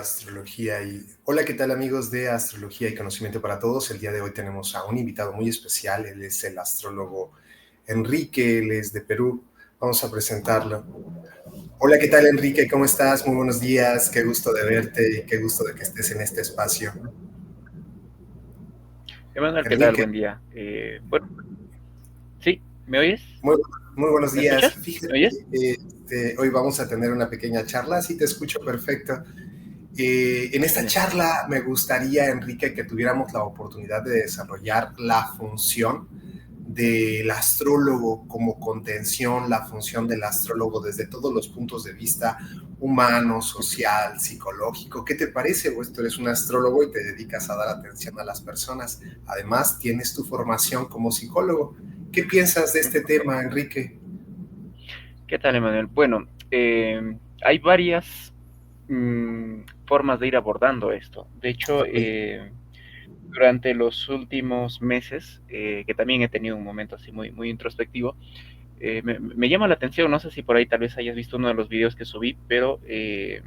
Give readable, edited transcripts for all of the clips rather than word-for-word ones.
astrología y hola, ¿qué tal amigos de Astrología y Conocimiento para Todos? El día de hoy tenemos a un invitado muy especial, él es el astrólogo Enrique, él es de Perú, vamos a presentarlo. Hola, ¿qué tal Enrique? ¿Cómo estás? Muy buenos días, qué gusto de verte y qué gusto de que estés en este espacio. Emanuel, ¿qué tal? Enrique, Buen día. Bueno, sí, ¿me oyes? muy, muy buenos ¿Me días. escuchas? Fíjate, ¿Me oyes? hoy vamos a tener una pequeña charla, sí te escucho perfecto. En esta Genial. charla me gustaría, Enrique, que tuviéramos la oportunidad de desarrollar la función del astrólogo como contención, la función del astrólogo desde todos los puntos de vista humano, social, psicológico. ¿Qué te parece? Pues tú eres un astrólogo y te dedicas a dar atención a las personas. Además, tienes tu formación como psicólogo. ¿Qué piensas de este tema, Enrique? ¿Qué tal, Emanuel? Bueno, hay varias formas de ir abordando esto. De hecho, Ok. durante los últimos meses, que también he tenido un momento así muy introspectivo, me llama la atención, no sé si por ahí tal vez hayas visto uno de los videos que subí, pero he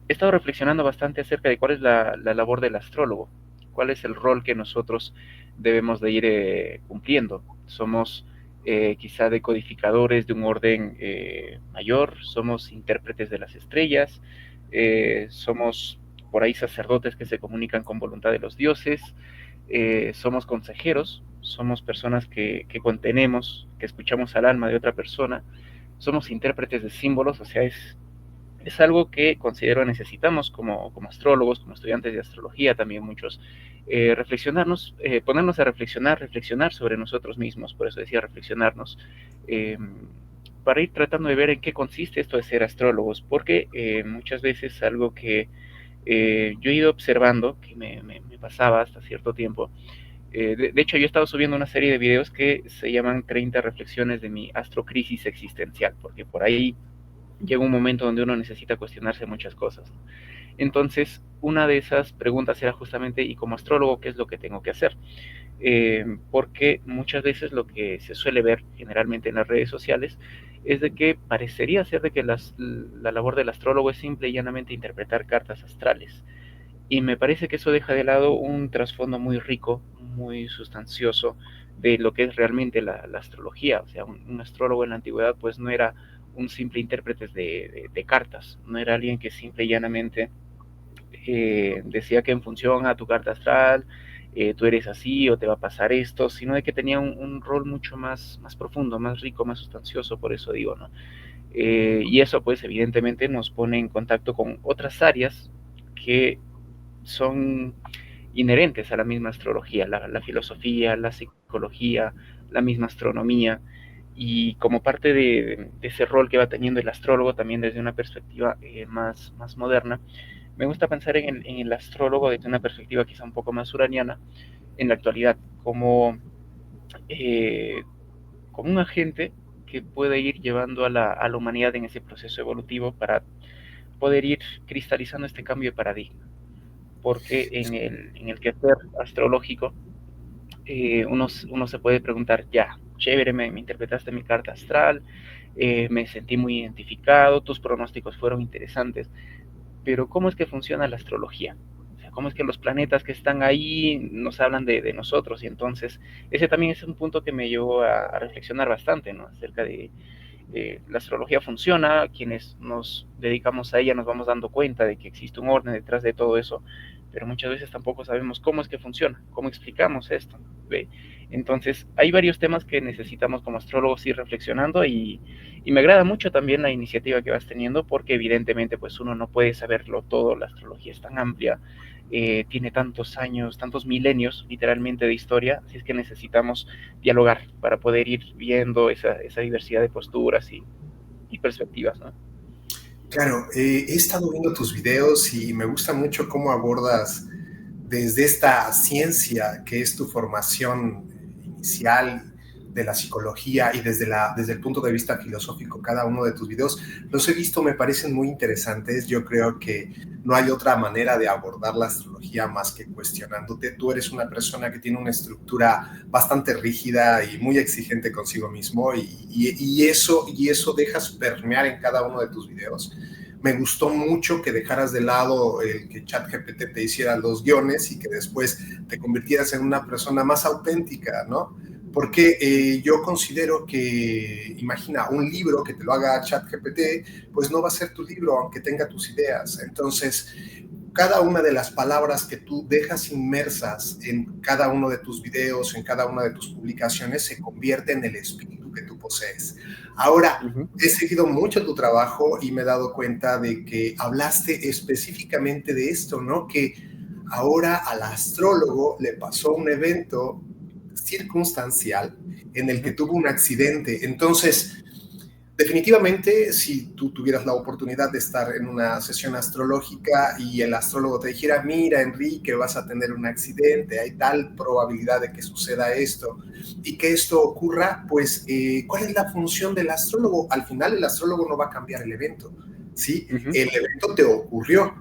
estado reflexionando bastante acerca de cuál es la labor del astrólogo, cuál es el rol que nosotros debemos de ir cumpliendo. Somos quizá decodificadores de un orden mayor, somos intérpretes de las estrellas, somos por ahí sacerdotes que se comunican con voluntad de los dioses, somos consejeros, somos personas que contenemos, que escuchamos al alma de otra persona, somos intérpretes de símbolos, o sea, es algo que considero necesitamos como astrólogos, como estudiantes de astrología, también muchos, reflexionarnos, ponernos a reflexionar sobre nosotros mismos, por eso decía reflexionarnos, eh, para ir tratando de ver en qué consiste esto de ser astrólogos, porque muchas veces algo que yo he ido observando, que me pasaba hasta cierto tiempo, de hecho yo he estado subiendo una serie de videos que se llaman 30 reflexiones de mi astrocrisis existencial, porque por ahí llega un momento donde uno necesita cuestionarse muchas cosas. Entonces, una de esas preguntas era justamente, ¿y como astrólogo qué es lo que tengo que hacer? Porque muchas veces lo que se suele ver generalmente en las redes sociales es de que parecería ser de que la labor del astrólogo es simple y llanamente interpretar cartas astrales. Y me parece que eso deja de lado un trasfondo muy rico, muy sustancioso de lo que es realmente la astrología. O sea, un astrólogo en la antigüedad pues no era un simple intérprete de cartas, no era alguien que simple y llanamente decía que en función a tu carta astral tú eres así o te va a pasar esto, sino de que tenía un rol mucho más profundo, más rico, más sustancioso, por eso digo, ¿no? Y eso pues evidentemente nos pone en contacto con otras áreas que son inherentes a la misma astrología, la filosofía, la psicología, la misma astronomía, y como parte de ese rol que va teniendo el astrólogo también desde una perspectiva más moderna, me gusta pensar en el astrólogo desde una perspectiva quizá un poco más uraniana en la actualidad, como, eh, como un agente que puede ir llevando a la humanidad en ese proceso evolutivo para poder ir cristalizando este cambio de paradigma porque en el quehacer astrológico uno se puede preguntar, ya, chévere, me interpretaste mi carta astral, me sentí muy identificado, tus pronósticos fueron interesantes, pero ¿cómo es que funciona la astrología? O sea, ¿cómo es que los planetas que están ahí nos hablan de nosotros? Y entonces, ese también es un punto que me llevó a reflexionar bastante, ¿no? Acerca de la astrología funciona, quienes nos dedicamos a ella nos vamos dando cuenta de que existe un orden detrás de todo eso, pero muchas veces tampoco sabemos cómo es que funciona, cómo explicamos esto. ¿Ve? Entonces, hay varios temas que necesitamos como astrólogos ir reflexionando y me agrada mucho también la iniciativa que vas teniendo porque evidentemente pues uno no puede saberlo todo, la astrología es tan amplia, tiene tantos años, tantos milenios literalmente de historia, así es que necesitamos dialogar para poder ir viendo esa diversidad de posturas y perspectivas, ¿no? Claro, he estado viendo tus videos y me gusta mucho cómo abordas desde esta ciencia que es tu formación inicial de la psicología y desde el punto de vista filosófico cada uno de tus videos. Los he visto, me parecen muy interesantes. Yo creo que no hay otra manera de abordar la astrología más que cuestionándote. Tú eres una persona que tiene una estructura bastante rígida y muy exigente consigo mismo y eso dejas permear en cada uno de tus videos Me gustó mucho que dejaras de lado el que ChatGPT te hiciera los guiones y que después te convirtieras en una persona más auténtica, ¿no? Porque yo considero que, imagina, un libro que te lo haga ChatGPT, pues no va a ser tu libro, aunque tenga tus ideas. Entonces, cada una de las palabras que tú dejas inmersas en cada uno de tus videos, en cada una de tus publicaciones, se convierte en el espíritu que tú posees. Ahora, Ujú. he seguido mucho tu trabajo y me he dado cuenta de que hablaste específicamente de esto, ¿no? Que ahora al astrólogo le pasó un evento circunstancial en el que Ujú. tuvo un accidente. Entonces, definitivamente, si tú tuvieras la oportunidad de estar en una sesión astrológica y el astrólogo te dijera, mira, Enrique, vas a tener un accidente, hay tal probabilidad de que suceda esto y que esto ocurra, pues, ¿cuál es la función del astrólogo? Al final, el astrólogo no va a cambiar el evento, ¿sí? Ujú. El evento te ocurrió,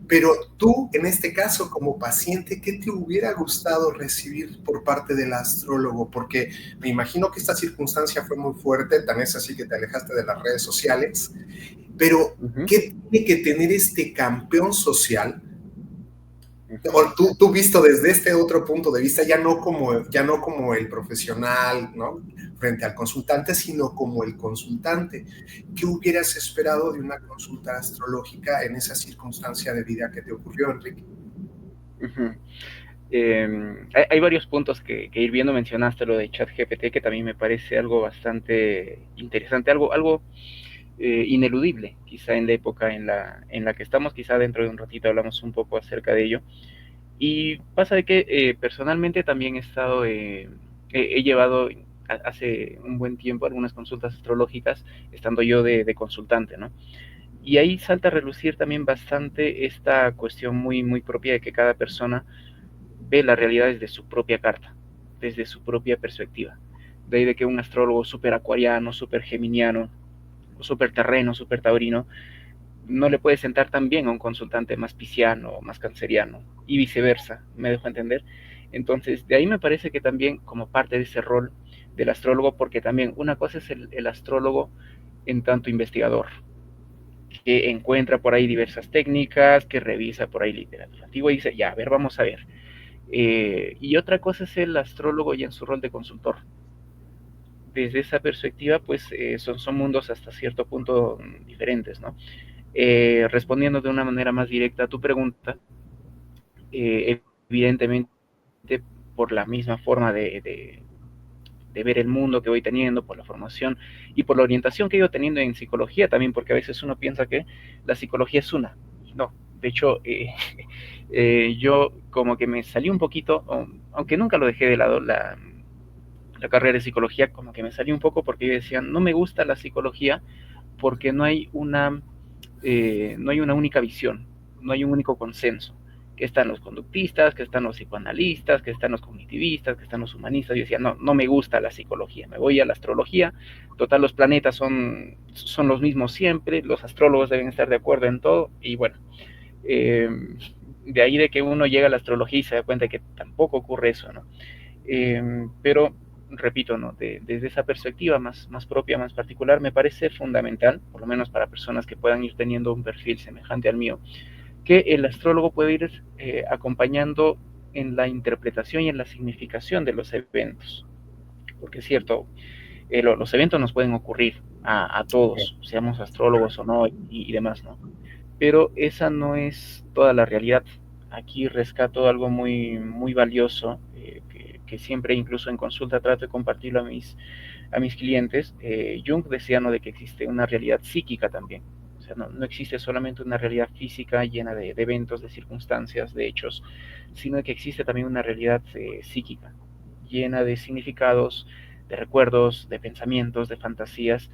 pero tú, en este caso, como paciente, ¿qué te hubiera gustado recibir por parte del astrólogo? Porque me imagino que esta circunstancia fue muy fuerte, tan es así que te alejaste de las redes sociales, pero Ujú. ¿qué tiene que tener este campeón social? Ujú. O tú visto desde este otro punto de vista, ya no como el profesional, ¿no? Frente al consultante, sino como el consultante. ¿Qué hubieras esperado de una consulta astrológica en esa circunstancia de vida que te ocurrió, Enrique? Ujú. Hay varios puntos que ir viendo. Mencionaste lo de ChatGPT, que también me parece algo bastante interesante, algo ineludible, quizá en la época en la que estamos. Quizá dentro de un ratito hablamos un poco acerca de ello. Y pasa de que personalmente también he llevado hace un buen tiempo algunas consultas astrológicas, estando yo de consultante, ¿no? Y ahí salta a relucir también bastante esta cuestión muy propia de que cada persona ve la realidad desde su propia carta, desde su propia perspectiva. De ahí de que un astrólogo súper acuariano, súper geminiano, o súper terreno, súper taurino, no le puede sentar tan bien a un consultante más pisciano, más canceriano, y viceversa, me dejo entender. Entonces, de ahí me parece que también como parte de ese rol del astrólogo, porque también una cosa es el astrólogo en tanto investigador, que encuentra por ahí diversas técnicas, que revisa por ahí literatura antigua y dice, ya, a ver, vamos a ver. Y otra cosa es el astrólogo ya en su rol de consultor. Desde esa perspectiva, pues son mundos hasta cierto punto diferentes, ¿no? Respondiendo de una manera más directa a tu pregunta, evidentemente por la misma forma de ver el mundo que voy teniendo, por la formación y por la orientación que he ido teniendo en psicología también, porque a veces uno piensa que la psicología es una. No, de hecho, yo como que me salí un poquito, aunque nunca lo dejé de lado, la carrera de psicología, como que me salí un poco porque yo decía, no me gusta la psicología porque no hay una única visión, no hay un único consenso. Que están los conductistas, que están los psicoanalistas, que están los cognitivistas, que están los humanistas. Yo decía, no, no me gusta la psicología, me voy a la astrología. Total, los planetas son los mismos siempre, los astrólogos deben estar de acuerdo en todo. Y bueno, eh, de ahí de que uno llega a la astrología y se da cuenta que tampoco ocurre eso, ¿no? Pero repito, ¿no? Desde esa perspectiva más propia, más particular, me parece fundamental, por lo menos para personas que puedan ir teniendo un perfil semejante al mío, que el astrólogo puede ir acompañando en la interpretación y en la significación de los eventos. Porque es cierto, los eventos nos pueden ocurrir a todos, seamos astrólogos o no y demás, ¿no? Pero esa no es toda la realidad. Aquí rescato algo muy valioso que siempre, incluso en consulta, trato de compartirlo a mis clientes. Jung decía, ¿no?, de que existe una realidad psíquica también. O sea, no existe solamente una realidad física llena de eventos, de circunstancias, de hechos, sino que existe también una realidad psíquica, llena de significados, de recuerdos, de pensamientos, de fantasías.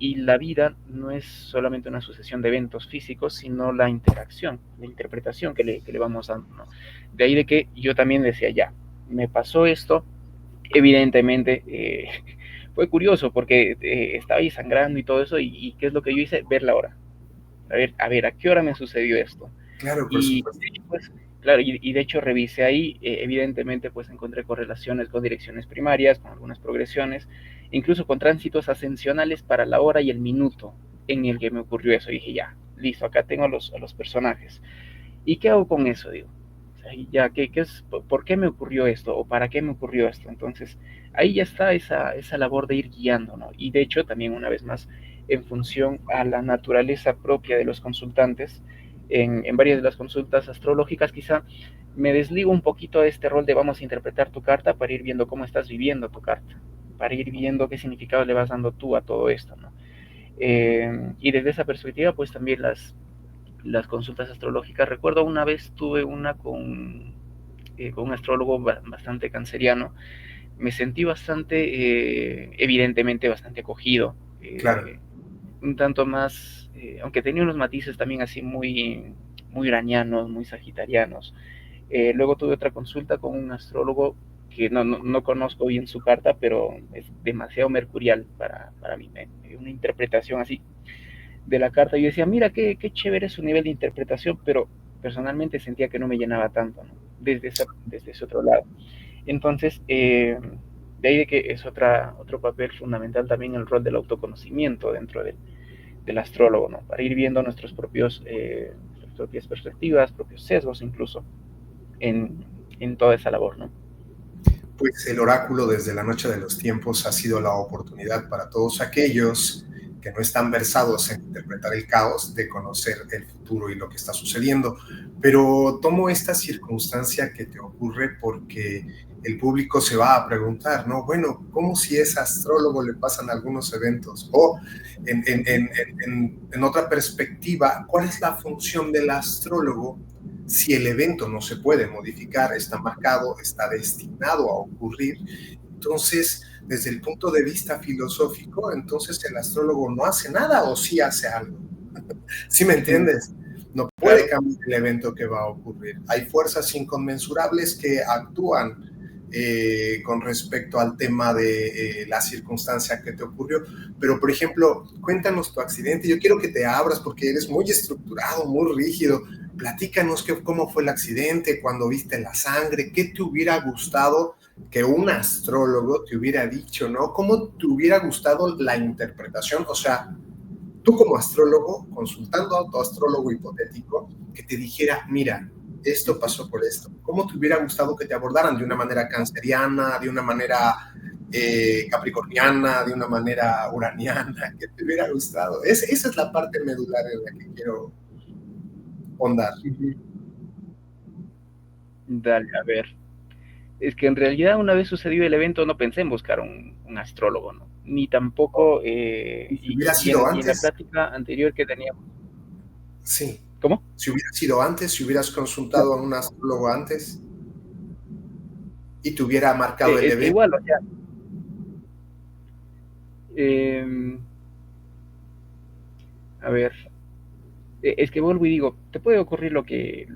Y la vida no es solamente una sucesión de eventos físicos, sino la interacción, la interpretación que le vamos dando, ¿no? De ahí de que yo también decía, ya, me pasó esto, evidentemente fue curioso porque estaba ahí sangrando y todo eso, y ¿qué es lo que yo hice? Ver la hora. A qué hora me sucedió esto. Claro, por Y supuesto. pues, claro, y de hecho revisé ahí, evidentemente pues encontré correlaciones con direcciones primarias, con algunas progresiones, incluso con tránsitos ascensionales para la hora y el minuto en el que me ocurrió eso. Y dije, ya, listo, acá tengo a los personajes. ¿Y qué hago con eso? Digo, o sea, ya, ¿qué es, por qué me ocurrió esto? ¿O para qué me ocurrió esto? Entonces, ahí ya está esa labor de ir guiando, ¿no? Y de hecho, también una vez más, en función a la naturaleza propia de los consultantes, en varias de las consultas astrológicas quizá me desligo un poquito de este rol de vamos a interpretar tu carta para ir viendo cómo estás viviendo tu carta, para ir viendo qué significado le vas dando tú a todo esto, ¿no? Y desde esa perspectiva, pues también las consultas astrológicas. Recuerdo una vez tuve una con un astrólogo bastante canceriano. Me sentí bastante, evidentemente, bastante acogido. Claro. Un tanto más, aunque tenía unos matices también así muy uranianos, muy sagitarianos. Luego tuve otra consulta con un astrólogo que no conozco bien su carta, pero es demasiado mercurial para mí. Una interpretación así de la carta. Yo decía, mira, qué chévere su nivel de interpretación, pero personalmente sentía que no me llenaba tanto, ¿no? Desde ese otro lado. Entonces, de ahí de que es otro papel fundamental también el rol del autoconocimiento dentro del astrólogo, ¿no? Para ir viendo nuestras propias perspectivas, propios sesgos incluso, en toda esa labor, ¿no? Pues el oráculo desde la noche de los tiempos ha sido la oportunidad para todos aquellos que no están versados en interpretar el caos, de conocer el futuro y lo que está sucediendo. Pero tomo esta circunstancia que te ocurre porque el público se va a preguntar, ¿no? Bueno, ¿cómo si es astrólogo le pasan algunos eventos? O en otra perspectiva, ¿cuál es la función del astrólogo si el evento no se puede modificar, está marcado, está destinado a ocurrir? Entonces, desde el punto de vista filosófico, entonces el astrólogo no hace nada o sí hace algo. ¿Sí me entiendes? No puede Claro. cambiar el evento que va a ocurrir. Hay fuerzas inconmensurables que actúan con respecto al tema de la circunstancia que te ocurrió. Pero, por ejemplo, cuéntanos tu accidente. Yo quiero que te abras porque eres muy estructurado, muy rígido. Platícanos cómo fue el accidente, cuando viste la sangre, qué te hubiera gustado que un astrólogo te hubiera dicho, ¿no? ¿Cómo te hubiera gustado la interpretación? O sea, tú como astrólogo, consultando a tu astrólogo hipotético, que te dijera, mira, esto pasó por esto. ¿Cómo te hubiera gustado que te abordaran? ¿De una manera canceriana, de una manera capricorniana, de una manera uraniana? ¿Qué te hubiera gustado? Esa es la parte medular en la que quiero ahondar. Dale, a ver. Es que en realidad una vez sucedió el evento no pensé en buscar un astrólogo, ¿no? Ni tampoco, ¿Y si hubiera sido y en la antes? plática anterior que teníamos. Sí. ¿Cómo? Si hubiera sido antes, si hubieras consultado a un astrólogo antes y te hubiera marcado el Es que evento. igual, o sea, eh, a ver, es que vuelvo y digo, te puede ocurrir lo que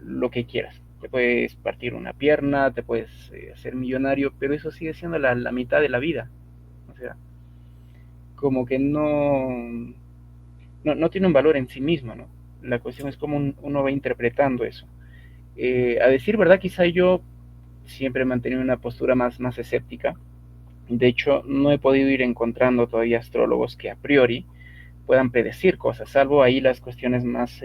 quieras. Te puedes partir una pierna, te puedes hacer millonario, pero eso sigue siendo la mitad de la vida. O sea, como que no tiene un valor en sí mismo, ¿no? La cuestión es cómo uno va interpretando eso. A decir verdad, quizá yo siempre he mantenido una postura más escéptica. De hecho, no he podido ir encontrando todavía astrólogos que a priori puedan predecir cosas, salvo ahí las cuestiones más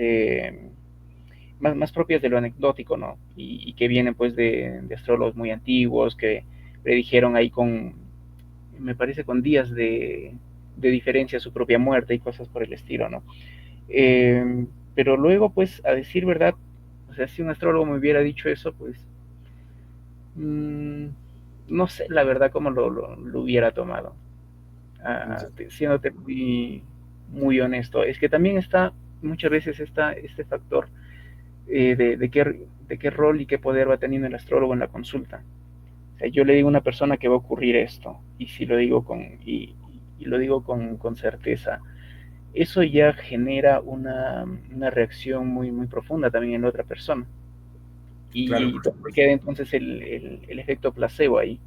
propias de lo anecdótico, ¿no? Y que vienen pues de astrólogos muy antiguos que predijeron ahí me parece, con días de diferencia su propia muerte y cosas por el estilo, ¿no? Pero luego, pues, a decir verdad, o sea, si un astrólogo me hubiera dicho eso, pues, mmm, no sé la verdad cómo lo hubiera tomado. Siéndote muy honesto, es que también está muchas veces este factor de qué rol y qué poder va teniendo el astrólogo en la consulta. O sea, yo le digo a una persona que va a ocurrir esto, y si lo digo y lo digo con certeza, eso ya genera una reacción muy profunda también en la otra persona. Claro, Y por donde supuesto. queda entonces el efecto placebo ahí.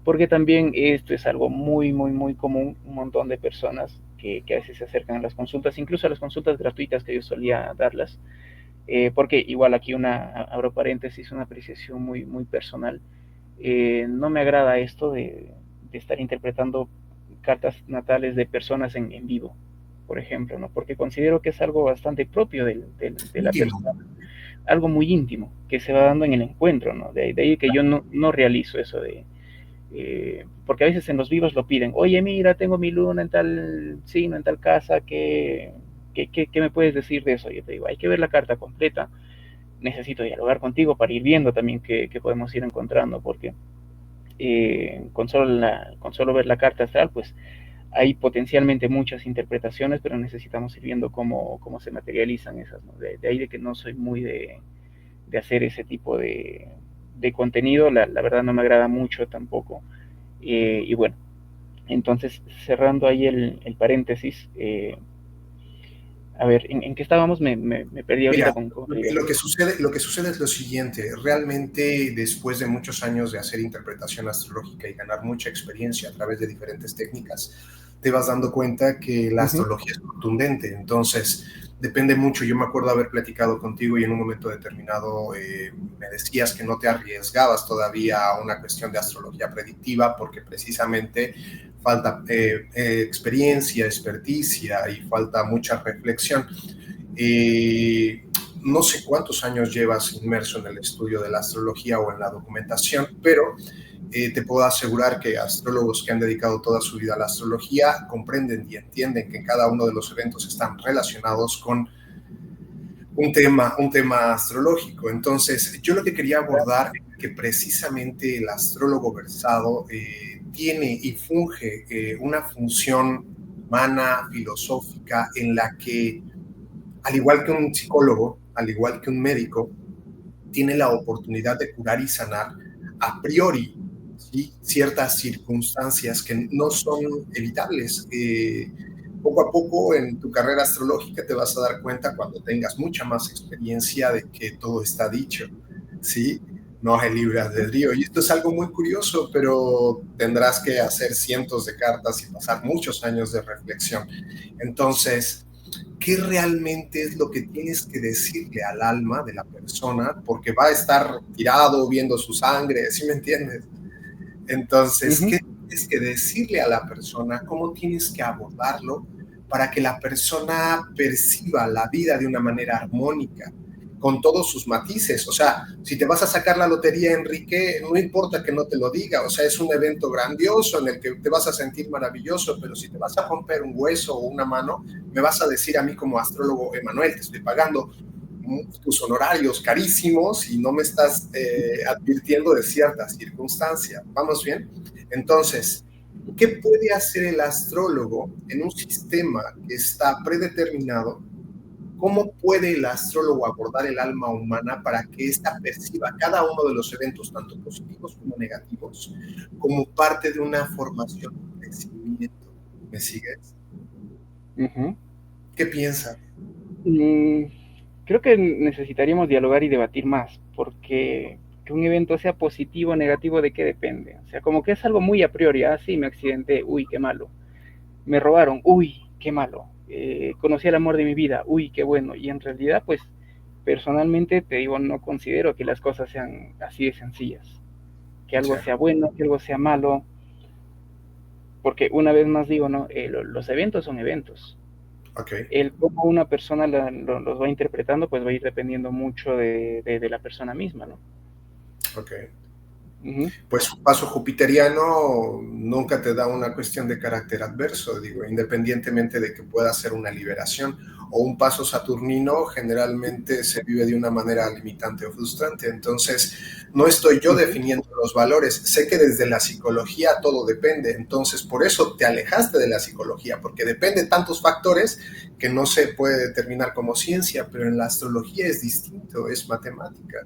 Porque también esto es algo muy común, un montón de personas que a veces se acercan a las consultas, incluso a las consultas gratuitas que yo solía darlas, porque igual aquí abro paréntesis, una apreciación muy personal. No me agrada esto de estar interpretando cartas natales de personas en vivo. por ejemplo, ¿no? Porque considero que es algo bastante propio de la Íntimo. persona, algo muy íntimo que se va dando en el encuentro, ¿no? De ahí que yo no realizo eso porque a veces en los vivos lo piden, oye, mira, tengo mi luna en tal signo, en tal casa, ¿qué me puedes decir de eso? Yo te digo, hay que ver la carta completa, necesito dialogar contigo para ir viendo también qué podemos ir encontrando, porque con solo ver la carta astral, pues hay potencialmente muchas interpretaciones, pero necesitamos ir viendo cómo se materializan esas, ¿no? De ahí de que no soy muy de hacer ese tipo de contenido, la verdad no me agrada mucho tampoco. Y bueno, entonces cerrando ahí el paréntesis, a ver, ¿en qué estábamos? Me perdí ahorita Mira, con lo que, lo que sucede, lo que sucede es lo siguiente. Realmente, después de muchos años de hacer interpretación astrológica y ganar mucha experiencia a través de diferentes técnicas, te vas dando cuenta que la Ujú, astrología es contundente. Entonces, depende mucho. Yo me acuerdo haber platicado contigo y en un momento determinado me decías que no te arriesgabas todavía a una cuestión de astrología predictiva porque precisamente falta experiencia, experticia y falta mucha reflexión. No sé cuántos años llevas inmerso en el estudio de la astrología o en la documentación, pero te puedo asegurar que astrólogos que han dedicado toda su vida a la astrología comprenden y entienden que cada uno de los eventos están relacionados con un tema astrológico. Entonces, yo lo que quería abordar es que precisamente el astrólogo versado tiene y funge una función humana, filosófica, en la que al igual que un psicólogo, al igual que un médico, tiene la oportunidad de curar y sanar a priori, ¿sí? Ciertas circunstancias que no son evitables. Poco a poco en tu carrera astrológica te vas a dar cuenta cuando tengas mucha más experiencia de que todo está dicho, ¿sí? No hay libre albedrío. Y esto es algo muy curioso, pero tendrás que hacer cientos de cartas y pasar muchos años de reflexión. Entonces, qué realmente es lo que tienes que decirle al alma de la persona, porque va a estar tirado viendo su sangre, ¿sí me entiendes? Entonces, ujú. ¿qué tienes que decirle a la persona? ¿Cómo tienes que abordarlo para que la persona perciba la vida de una manera armónica, con todos sus matices? O sea, si te vas a sacar la lotería, Enrique, no importa que no te lo diga, o sea, es un evento grandioso en el que te vas a sentir maravilloso, pero si te vas a romper un hueso o una mano, me vas a decir a mí como astrólogo, Emanuel, te estoy pagando tus honorarios carísimos y no me estás advirtiendo de cierta circunstancia. ¿Vamos bien? Entonces, ¿qué puede hacer el astrólogo en un sistema que está predeterminado? ¿Cómo puede el astrólogo abordar el alma humana para que ésta perciba cada uno de los eventos, tanto positivos como negativos, como parte de una formación, un crecimiento? ¿Me sigues? Ujú. ¿Qué piensas? Mm, Creo que necesitaríamos dialogar y debatir más, porque que un evento sea positivo o negativo, ¿de qué depende? O sea, como que es algo muy a priori, ah, sí, me accidenté, uy, qué malo. Me robaron, uy, qué malo. Conocí el amor de mi vida, uy, qué bueno. Y en realidad, pues, personalmente te digo, no considero que las cosas sean así de sencillas. Que Sí, algo sea bueno, que algo sea malo, porque una vez más digo, ¿no? Los eventos son eventos. ok, El cómo una persona los va interpretando, pues va a ir dependiendo mucho de la persona misma, ¿no? ok. Ujú, Pues un paso jupiteriano nunca te da una cuestión de carácter adverso, digo, independientemente de que pueda ser una liberación, o un paso saturnino generalmente se vive de una manera limitante o frustrante. Entonces, no estoy yo ujú, definiendo los valores, sé que desde la psicología todo depende, entonces por eso te alejaste de la psicología, porque depende de tantos factores que no se puede determinar como ciencia, pero en la astrología es distinto, es matemática.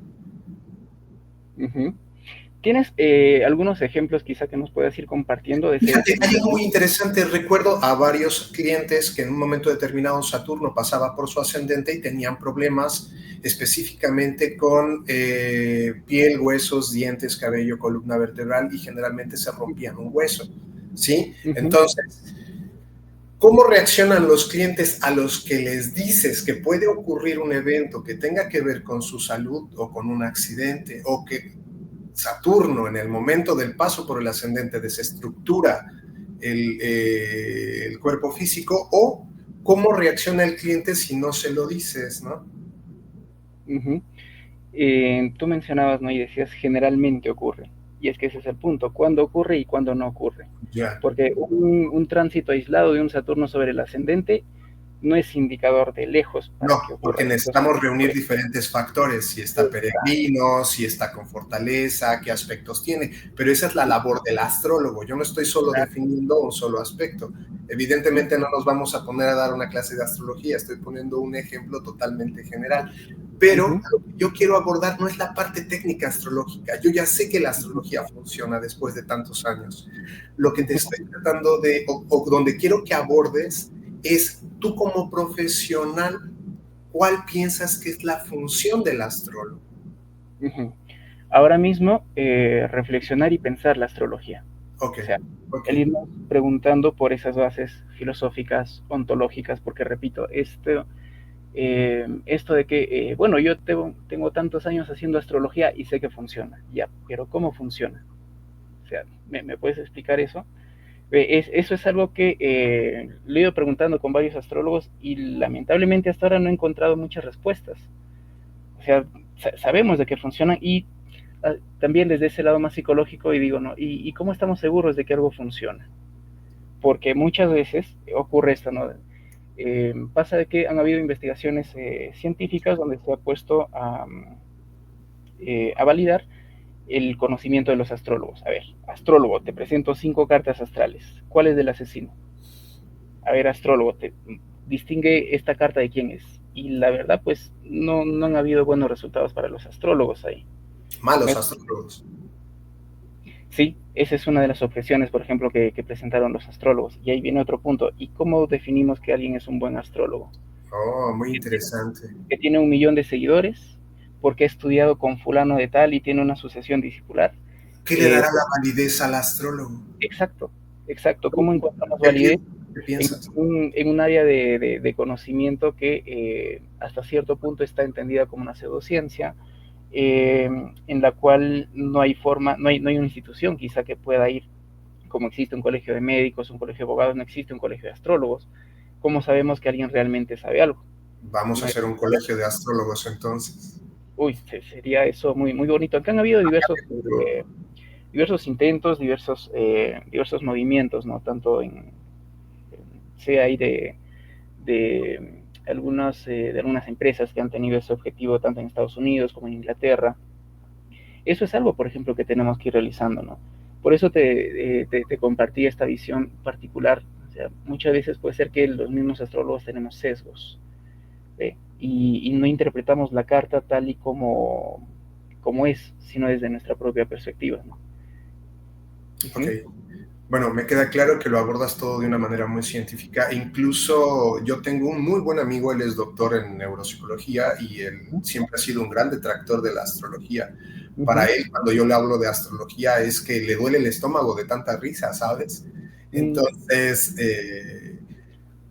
ujú. ¿Tienes algunos ejemplos quizá que nos puedas ir compartiendo de ese Fíjate, hay tipo algo de... muy interesante. Recuerdo a varios clientes que en un momento determinado Saturno pasaba por su ascendente y tenían problemas específicamente con piel, huesos, dientes, cabello, columna vertebral y generalmente se rompían un hueso. ¿Sí? Ujú, Entonces, ¿cómo reaccionan los clientes a los que les dices que puede ocurrir un evento que tenga que ver con su salud o con un accidente o que Saturno en el momento del paso por el ascendente desestructura el cuerpo físico o ¿cómo reacciona el cliente si no se lo dices, no? Uh-huh. Tú mencionabas, ¿no? Y decías, generalmente ocurre. Y es que ese es el punto, cuándo ocurre y cuándo no ocurre. Ya. Porque un tránsito aislado de un Saturno sobre el ascendente no es indicador de lejos para que No, ocurra. porque necesitamos reunir diferentes factores, si está peregrino, si está con fortaleza, qué aspectos tiene, pero esa es la labor del astrólogo. Yo no estoy solo definiendo un solo aspecto. Evidentemente no nos vamos a poner a dar una clase de astrología, estoy poniendo un ejemplo totalmente general, pero lo que yo quiero abordar no es la parte técnica astrológica. Yo ya sé que la astrología funciona después de tantos años. Lo que te estoy tratando de, o donde quiero que abordes, es tú como profesional, ¿cuál piensas que es la función del astrólogo? Uh-huh. Ahora mismo, reflexionar y pensar la astrología. Okay, O sea, el okay. irnos preguntando por esas bases filosóficas, ontológicas, porque repito, esto de que, bueno, yo tengo tantos años haciendo astrología y sé que funciona, ya, pero ¿cómo funciona? O sea, ¿me puedes explicar eso? Eso es algo que le he ido preguntando con varios astrólogos y lamentablemente hasta ahora no he encontrado muchas respuestas. O sea, sabemos de que funcionan y también desde ese lado más psicológico y digo, ¿no? ¿Y cómo estamos seguros de que algo funciona? Porque muchas veces ocurre esto, ¿no? Pasa de que han habido investigaciones científicas donde se ha puesto a validar el conocimiento de los astrólogos. A ver, astrólogo, te presento 5 cartas astrales. ¿Cuál es del asesino? A ver, astrólogo, distingue esta carta de quién es. Y la verdad, pues no han habido buenos resultados para los astrólogos ahí. Malos astrólogos. Sí, esa es una de las objeciones, por ejemplo, que presentaron los astrólogos. Y ahí viene otro punto. ¿Y cómo definimos que alguien es un buen astrólogo? Oh, muy interesante. Que tiene 1 millón de seguidores, porque ha estudiado con fulano de tal y tiene una sucesión discipular. ¿Qué le dará la validez al astrólogo? Exacto, exacto. ¿Cómo encontramos ¿Qué validez piensas? en un área de conocimiento que hasta cierto punto está entendida como una pseudociencia, en la cual no hay forma, no hay una institución quizá que pueda ir, como existe un colegio de médicos, un colegio de abogados, no existe un colegio de astrólogos? ¿Cómo sabemos que alguien realmente sabe algo? Vamos a No hay, hacer un colegio de astrólogos entonces. uy, sería eso muy, muy bonito. Acá han habido diversos intentos, diversos movimientos, ¿no? Tanto sea ahí de de algunas empresas que han tenido ese objetivo tanto en Estados Unidos como en Inglaterra. Eso es algo, por ejemplo, que tenemos que ir realizando, ¿no? Por eso te compartí esta visión particular. O sea, muchas veces puede ser que los mismos astrólogos tenemos sesgos, ¿ve? Y no interpretamos la carta tal y como es, sino desde nuestra propia perspectiva, ¿no? Ok. Uh-huh. Bueno, me queda claro que lo abordas todo de una manera muy científica. Incluso yo tengo un muy buen amigo, él es doctor en neuropsicología y él siempre ha sido un gran detractor de la astrología. Para Uh-huh. él, cuando yo le hablo de astrología, es que le duele el estómago de tanta risa, ¿sabes? Entonces,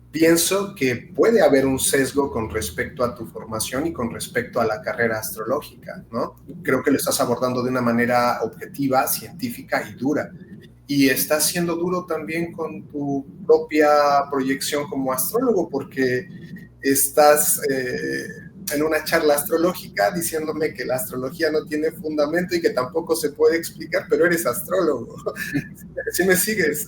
pienso que puede haber un sesgo con respecto a tu formación y con respecto a la carrera astrológica, ¿no? Creo que lo estás abordando de una manera objetiva, científica y dura. Y estás siendo duro también con tu propia proyección como astrólogo, porque estás en una charla astrológica diciéndome que la astrología no tiene fundamento y que tampoco se puede explicar, pero eres astrólogo. ¿Sí me sigues?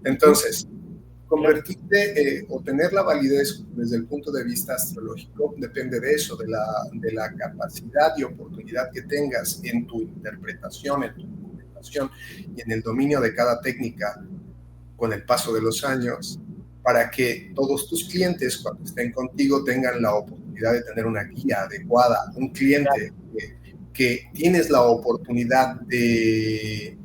Entonces, Claro. convertirte o tener la validez desde el punto de vista astrológico depende de eso, de la capacidad y oportunidad que tengas en tu interpretación, en tu documentación y en el dominio de cada técnica con el paso de los años, para que todos tus clientes cuando estén contigo tengan la oportunidad de tener una guía adecuada, un cliente que tienes la oportunidad de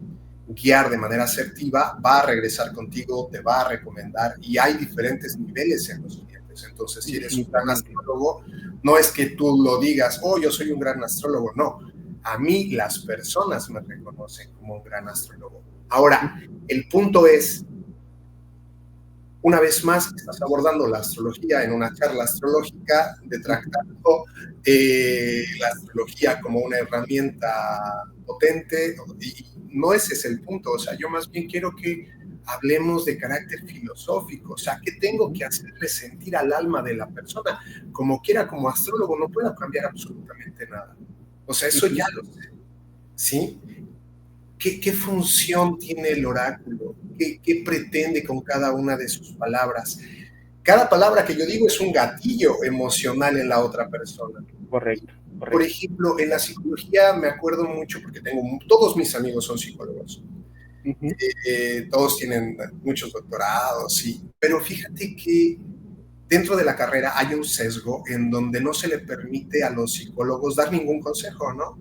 guiar de manera asertiva, va a regresar contigo, te va a recomendar y hay diferentes niveles en los clientes. Entonces, si eres un gran astrólogo, no es que tú lo digas, oh, yo soy un gran astrólogo, no. A mí las personas me reconocen como un gran astrólogo. Ahora, el punto es, una vez más, estás abordando la astrología en una charla astrológica, detractando la astrología como una herramienta potente, y no ese es el punto. O sea, yo más bien quiero que hablemos de carácter filosófico, o sea, ¿qué tengo que hacerle sentir al alma de la persona? Como quiera, como astrólogo no puedo cambiar absolutamente nada. O sea, eso ya lo sé, ¿sí? ¿Qué función tiene el oráculo? ¿Qué pretende con cada una de sus palabras? Cada palabra que yo digo es un gatillo emocional en la otra persona. Correcto, Por correcto. ejemplo, en la psicología me acuerdo mucho, porque todos mis amigos son psicólogos, Uh-huh. todos tienen muchos doctorados, sí, pero fíjate que dentro de la carrera hay un sesgo en donde no se le permite a los psicólogos dar ningún consejo, ¿no?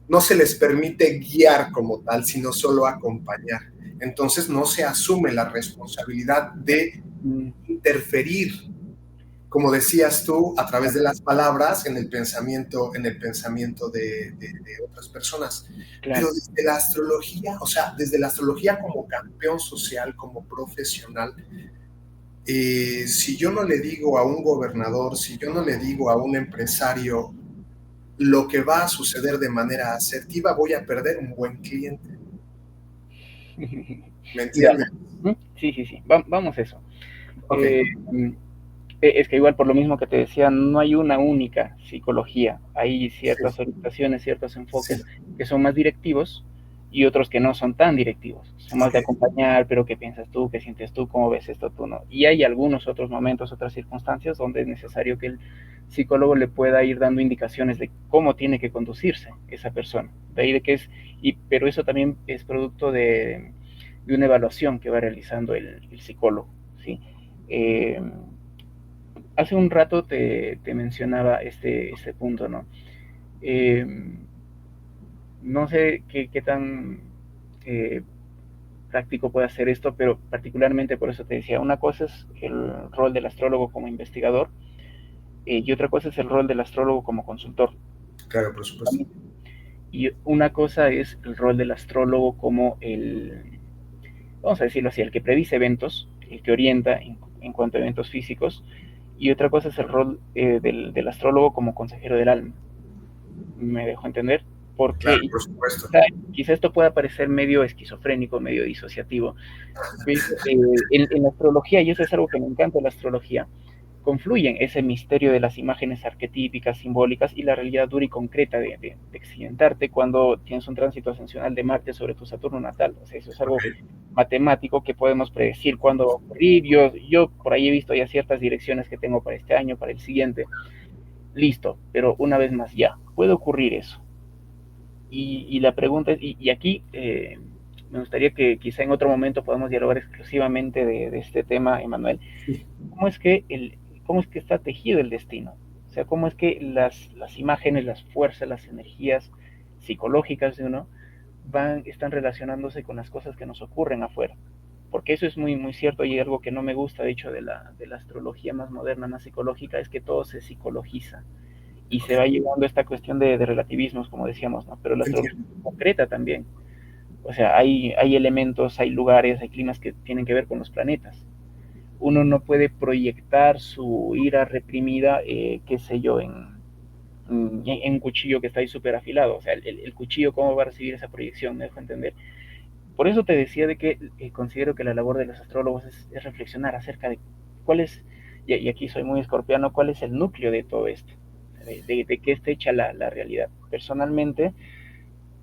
No se les permite guiar como tal, sino solo acompañar. Entonces no se asume la responsabilidad de interferir, como decías tú, a través de las palabras en el pensamiento de otras personas. Pero Claro. desde la astrología, o sea, desde la astrología como campeón social, como profesional, si yo no le digo a un gobernador, si yo no le digo a un empresario lo que va a suceder de manera asertiva, voy a perder un buen cliente. ¿Me Ya. entiendes? Sí, sí, sí. Vamos a eso. Ok. Eh, es que igual por lo mismo que te decía, no hay una única psicología. Hay ciertas Sí, orientaciones, ciertos sí. enfoques que son más directivos y otros que no son tan directivos. Son más Ok. de acompañar, pero ¿qué piensas tú? ¿Qué sientes tú? ¿Cómo ves esto tú? ¿No? Y hay algunos otros momentos, otras circunstancias donde es necesario que el psicólogo le pueda ir dando indicaciones de cómo tiene que conducirse esa persona. De ahí de que es, pero eso también es producto de una evaluación que va realizando el psicólogo, ¿sí? Eh, Hace un rato te mencionaba este punto, ¿no? Eh, no sé qué tan eh, práctico puede ser esto, pero particularmente por eso te decía, una cosa es el rol del astrólogo como investigador y otra cosa es el rol del astrólogo como consultor. Claro, por supuesto. Y una cosa es el rol del astrólogo como vamos a decirlo así, el que predice eventos, el que orienta en cuanto a eventos físicos, y otra cosa es el rol del astrólogo como consejero del alma. ¿Me dejo entender? Claro, Porque por supuesto. quizá esto pueda parecer medio esquizofrénico, medio disociativo, pero en la astrología, y eso es algo que me encanta de la astrología, confluyen ese misterio de las imágenes arquetípicas, simbólicas y la realidad dura y concreta de accidentarte cuando tienes un tránsito ascensional de Marte sobre tu Saturno natal. O sea, eso es Ok. algo matemático que podemos predecir cuándo va a ocurrir. Yo por ahí he visto ya ciertas direcciones que tengo para este año, para el siguiente. Listo, pero una vez más ya, puede ocurrir eso. Y la pregunta es, y aquí me gustaría que quizá en otro momento podamos dialogar exclusivamente de este tema, Emanuel. Sí. ¿Cómo es que cómo es que está tejido el destino? O sea, cómo es que las imágenes, las fuerzas, las energías psicológicas de uno están relacionándose con las cosas que nos ocurren afuera. Porque eso es muy, muy cierto y algo que no me gusta, de hecho, de la astrología más moderna, más psicológica, es que todo se psicologiza y Ok. se va llevando a esta cuestión de relativismos, como decíamos, ¿no? Pero la astrología Entiendo. es concreta también. O sea, hay elementos, hay lugares, hay climas que tienen que ver con los planetas. Uno no puede proyectar su ira reprimida, qué sé yo, en un cuchillo que está ahí súper afilado. O sea, el cuchillo, ¿cómo va a recibir esa proyección? Me dejo entender. Por eso te decía de que considero que la labor de los astrólogos es reflexionar acerca de cuál es, y aquí soy muy escorpiano, cuál es el núcleo de todo esto, de qué está hecha la realidad. Personalmente,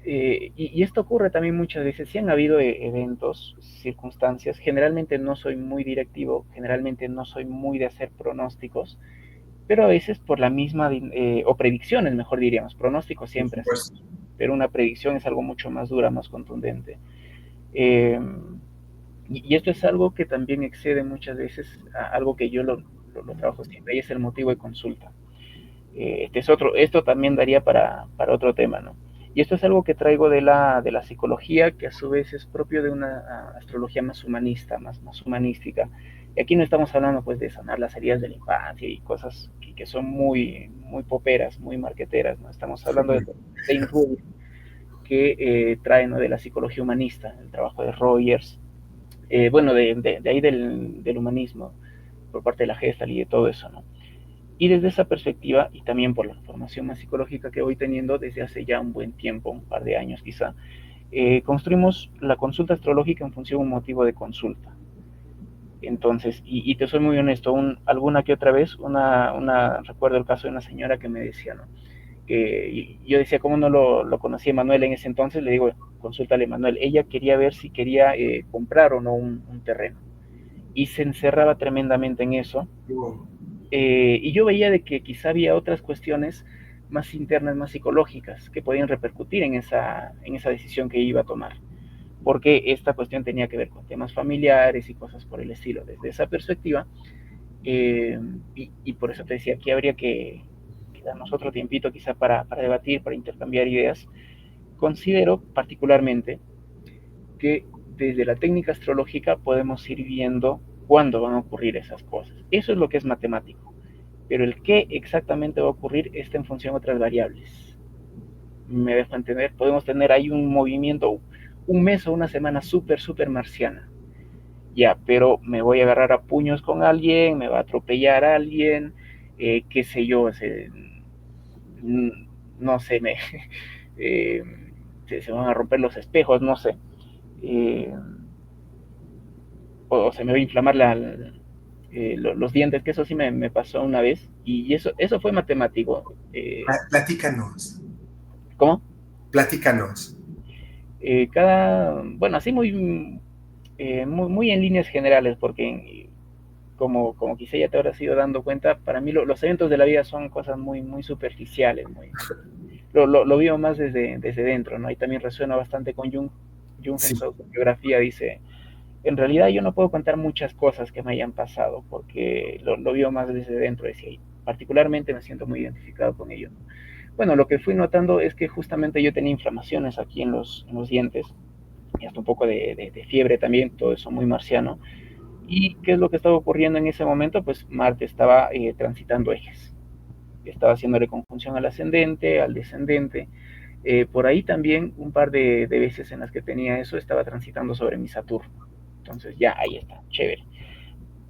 y esto ocurre también muchas veces, si han habido eventos, circunstancias, generalmente no soy muy directivo, generalmente no soy muy de hacer pronósticos, pero a veces por la misma, o predicciones, mejor diríamos, pronósticos Por siempre supuesto. hacemos, pero una predicción es algo mucho más dura, más contundente. Eh, y esto es algo que también excede muchas veces a algo que yo lo trabajo siempre, y es el motivo de consulta. Esto también daría para otro tema, ¿no? Y esto es algo que traigo de la psicología, que a su vez es propio de una astrología más humanista, más humanística. Y aquí no estamos hablando pues de sanar las heridas de la infancia y cosas que son muy, muy poperas, muy marqueteras, ¿no? Estamos hablando de Dane Rubin, que trae, ¿no?, de la psicología humanista, el trabajo de Rogers, bueno, de ahí del humanismo, por parte de la Gestalt y de todo eso, ¿no? Y desde esa perspectiva, y también por la formación más psicológica que voy teniendo desde hace ya un buen tiempo, un par de años quizá, construimos la consulta astrológica en función de un motivo de consulta. Entonces, y te soy muy honesto, alguna que otra vez, recuerdo el caso de una señora que me decía, ¿no? Que yo decía, ¿cómo no lo conocía Manuel en ese entonces? Le digo, consúltale Manuel. Ella quería ver si quería comprar o no un terreno. Y se encerraba tremendamente en eso. Y yo veía de que quizá había otras cuestiones más internas, más psicológicas, que podían repercutir en esa decisión que iba a tomar. Porque esta cuestión tenía que ver con temas familiares y cosas por el estilo. Desde esa perspectiva, y por eso te decía, aquí habría que darnos otro tiempito quizá para debatir, para intercambiar ideas. Considero particularmente que desde la técnica astrológica podemos ir viendo cuándo van a ocurrir esas cosas. Eso es lo que es matemático. Pero el qué exactamente va a ocurrir está en función de otras variables. ¿Me dejo entender? Podemos tener ahí un movimiento, un mes o una semana súper marciana. Ya, pero me voy a agarrar a puños con alguien, me va a atropellar a alguien, qué sé yo, no sé, eh, se van a romper los espejos, no sé. Eh, o se me va a inflamar los dientes, que eso sí me pasó una vez, y eso fue matemático. Platícanos. ¿Cómo? Platícanos. Bueno, así muy en líneas generales, porque como quizá ya te habrás ido dando cuenta, para mí los eventos de la vida son cosas muy superficiales, lo vivo más desde dentro, ¿no? Y también resuena bastante con Jung. Jung en Sí. su autobiografía dice, en realidad yo no puedo contar muchas cosas que me hayan pasado, porque lo vivo más desde dentro, decía, y particularmente me siento muy identificado con ello. Bueno, lo que fui notando es que justamente yo tenía inflamaciones aquí en los dientes, y hasta un poco de fiebre también, todo eso muy marciano. ¿Y qué es lo que estaba ocurriendo en ese momento? Pues Marte estaba transitando ejes, estaba haciéndole conjunción al ascendente, al descendente. Por ahí también un par de veces en las que tenía eso estaba transitando sobre mi Saturno. Entonces ya ahí está, chévere.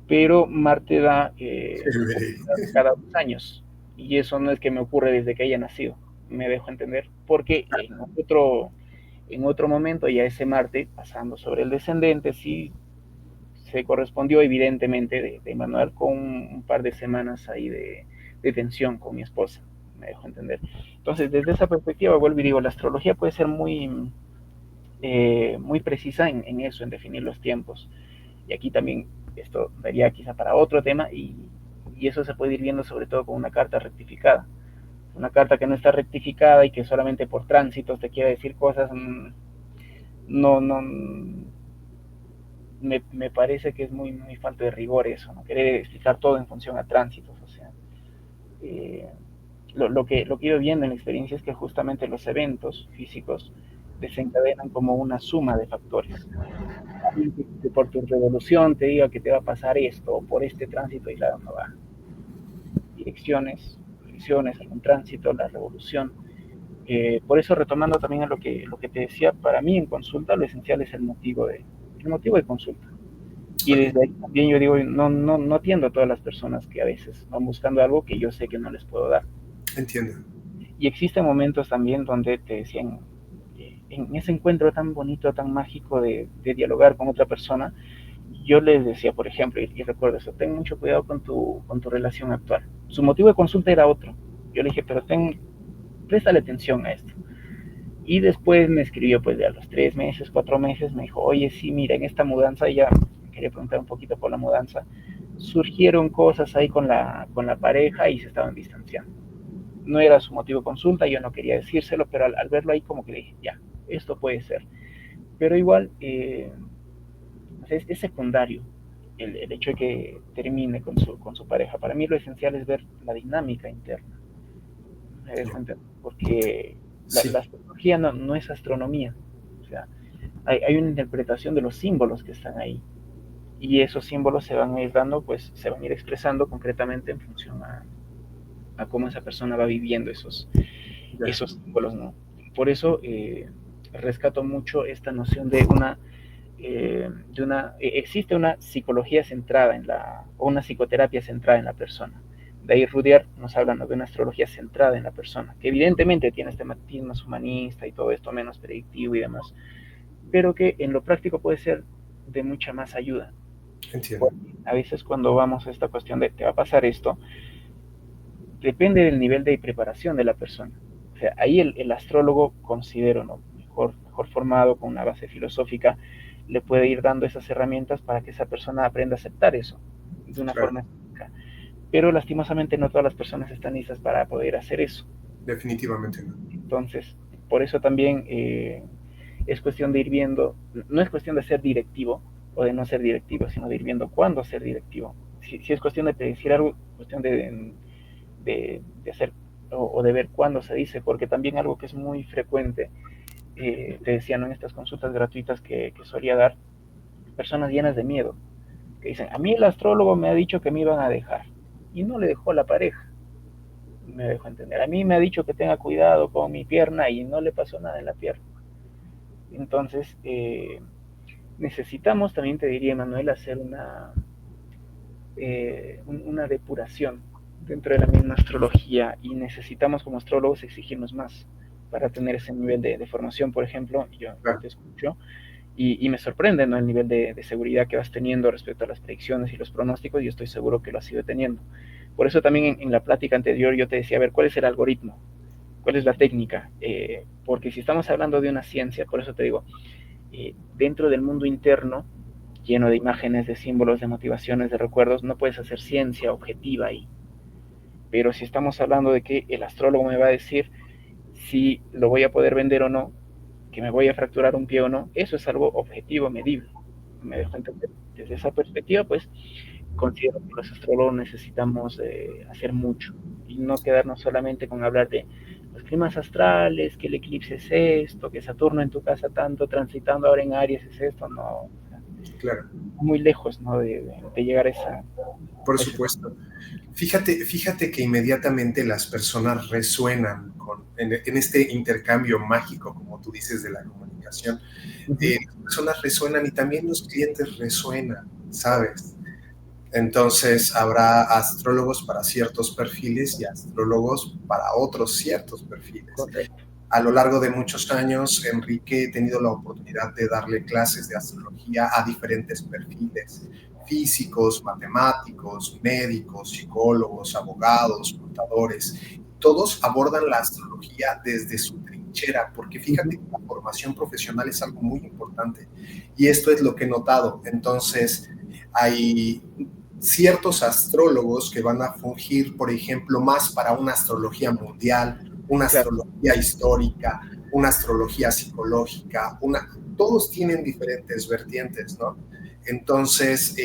Pero Marte da cada 2 años, y eso no es que me ocurre desde que haya nacido, me dejo entender, porque en otro momento ya ese Marte, pasando sobre el descendente, sí se correspondió evidentemente de Manuel con un par de semanas ahí de tensión con mi esposa, me dejo entender. Entonces, desde esa perspectiva, vuelvo y digo, la astrología puede ser muy precisa en eso, en definir los tiempos. Y aquí también esto daría quizá para otro tema, y eso se puede ir viendo sobre todo con una carta rectificada. Una carta que no está rectificada y que solamente por tránsitos te quiere decir cosas, no, me parece que es muy falta de rigor eso, ¿no? Querer explicar todo en función a tránsitos, o sea, eh, lo que he ido viendo en la experiencia es que justamente los eventos físicos desencadenan como una suma de factores. Que por tu revolución te diga que te va a pasar esto, o por este tránsito, y claro, no va. Direcciones, algún tránsito, la revolución. Por eso, retomando también a lo que te decía, para mí en consulta lo esencial es el motivo de consulta. Y Ok, desde ahí también yo digo, no atiendo a todas las personas que a veces van buscando algo que yo sé que no les puedo dar. entiendo. Y existen momentos también donde te decían, en ese encuentro tan bonito, tan mágico de dialogar con otra persona, yo les decía, por ejemplo, y recuerdo eso, ten mucho cuidado con tu relación actual. Su motivo de consulta era otro. Yo le dije, pero préstale atención a esto. Y después me escribió, pues, de a los 3 meses, 4 meses, me dijo, oye, sí, mira, en esta mudanza, ya quería preguntar un poquito por la mudanza, surgieron cosas ahí con la pareja y se estaban distanciando. No era su motivo de consulta, yo no quería decírselo, pero al verlo ahí como que le dije, ya, esto puede ser. Pero igual, es secundario el hecho de que termine con su pareja. Para mí lo esencial es ver la dinámica interna. Me dejo No, entender, porque la sí, astrología no es astronomía. O sea, hay una interpretación de los símbolos que están ahí. Y esos símbolos se van a ir dando, pues se van a ir expresando concretamente en función a cómo esa persona va viviendo esos, ya. esos símbolos, ¿no? Por eso rescato mucho esta noción existe una psicología centrada o una psicoterapia centrada en la persona, De ahí Rudyard nos habla, ¿no?, de una astrología centrada en la persona, que evidentemente tiene este matiz más humanista y todo esto, menos predictivo y demás, pero que en lo práctico puede ser de mucha más ayuda. Entiendo. Porque a veces cuando vamos a esta cuestión de te va a pasar esto, depende del nivel de preparación de la persona. O sea, ahí el astrólogo, considero, ¿no?, mejor formado, con una base filosófica, le puede ir dando esas herramientas para que esa persona aprenda a aceptar eso de una Claro, forma específica. Pero lastimosamente no todas las personas están listas para poder hacer eso. definitivamente no. Entonces, por eso también es cuestión de ir viendo, no es cuestión de ser directivo o de no ser directivo, sino de ir viendo cuándo ser directivo. Si es cuestión de predecir algo, cuestión de hacer o de ver cuándo se dice, porque también algo que es muy frecuente, te decía, ¿no?, en estas consultas gratuitas que solía dar, personas llenas de miedo, que dicen, a mí el astrólogo me ha dicho que me iban a dejar, y no le dejó la pareja, me dejó entender, a mí me ha dicho que tenga cuidado con mi pierna y no le pasó nada en la pierna. Entonces, necesitamos también, te diría, Manuel, hacer una depuración dentro de la misma astrología, y necesitamos como astrólogos exigirnos más para tener ese nivel de formación. Por ejemplo, yo Claro. te escucho y me sorprende, ¿no?, el nivel de seguridad que vas teniendo respecto a las predicciones y los pronósticos, y estoy seguro que lo has ido teniendo. Por eso también en la plática anterior yo te decía, a ver, ¿cuál es el algoritmo? ¿Cuál es la técnica? Porque si estamos hablando de una ciencia, por eso te digo, dentro del mundo interno, lleno de imágenes, de símbolos, de motivaciones, de recuerdos, no puedes hacer ciencia objetiva ahí. Pero si estamos hablando de que el astrólogo me va a decir si lo voy a poder vender o no, que me voy a fracturar un pie o no, eso es algo objetivo, medible. Me dejo entender. Desde esa perspectiva, pues, considero que los astrólogos necesitamos hacer mucho y no quedarnos solamente con hablar de los climas astrales, que el eclipse es esto, que Saturno en tu casa tanto, transitando ahora en Aries es esto, no, o sea, Claro, muy lejos, ¿no?, de llegar por a ese. supuesto. Fíjate que inmediatamente las personas resuenan en este intercambio mágico, como tú dices, de la comunicación. Uh -huh. Las personas resuenan y también los clientes resuenan, ¿sabes? Entonces habrá astrólogos para ciertos perfiles y astrólogos para otros ciertos perfiles. Correcto. A lo largo de muchos años, Enrique, he tenido la oportunidad de darle clases de astrología a diferentes perfiles: físicos, matemáticos, médicos, psicólogos, abogados, contadores. Todos abordan la astrología desde su trinchera, porque Uh fíjate -huh. que la formación profesional es algo muy importante y esto es lo que he notado. Entonces, hay ciertos astrólogos que van a fungir, por ejemplo, más para una astrología mundial, una Claro. astrología histórica, una astrología psicológica, todos tienen diferentes vertientes, ¿no? Entonces,